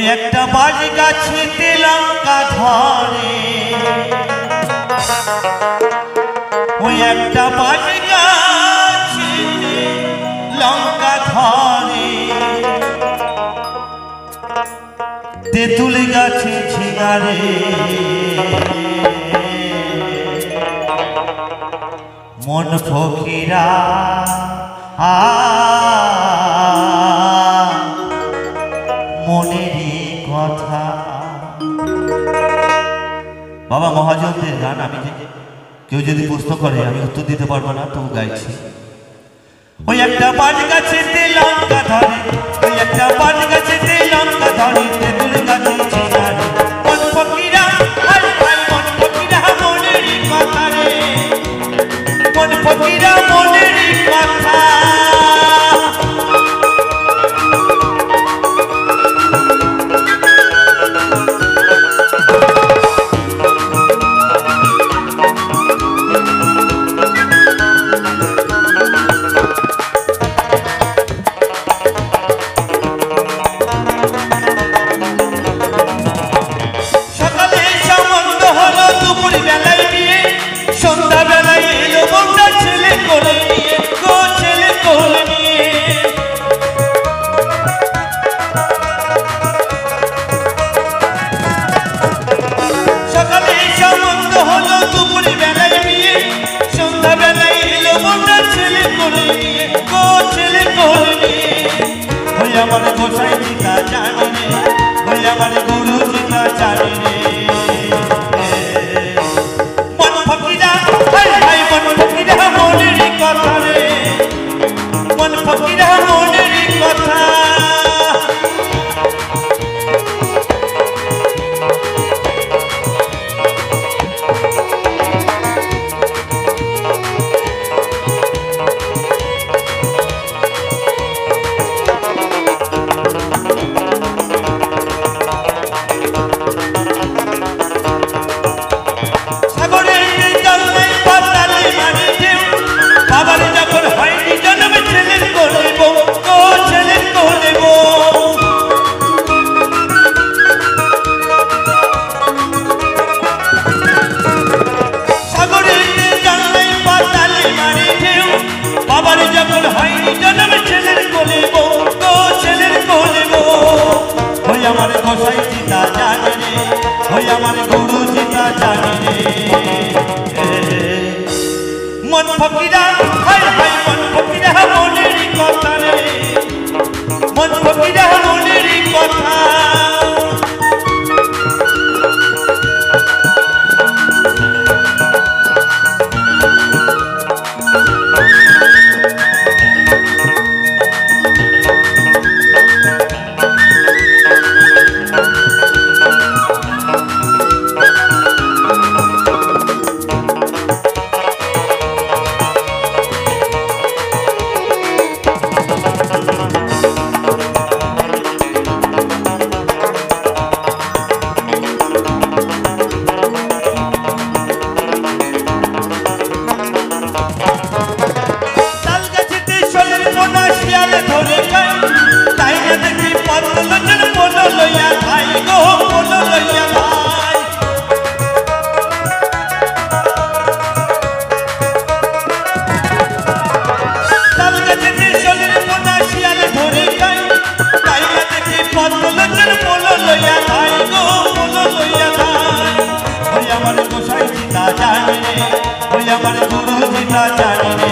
ওই একটা বাজ গাছেতে লঙ্কা ধরে, ওই একটা বাজ গাছেতে লঙ্কা ধরে, তেঁতুল গাছে ঝিঙারে মন ফকিরা মনেরই কথা। বাবা মহাজনদের গান আমি কেউ যদি প্রশ্ন করে আমি উত্তর দিতে পারবো না, তো গাইছি। ওই একটা বাজ গাছেতে লঙ্কা ধরে, ওই একটা বাজ গাছেতে লঙ্কা ধরে, তেঁতুল গাছে ঝিঙারে মন ফকিরা মন ফকিরা মনেরই কথা রে, মন ফকিরা মনেরই কথা। আমার গোসাই জিতা জানে রে, ওই আমার গুরু জিতা জানে রে, মন ফকিরা মন ফকিরা মনেরই কথা রে, মন ফকিরা মনেরই কথা। আমার গোসাই জিতা জানে রে, ওই আমার গুরু জিতা জানে রে, মন ফকিরা মন ফকিরা মনেরই কথা রে, মন ফকিরা মনেরই কথা। আমার গোসাই জিতা জানে রে, ওই আমার গুরু জিতা জানে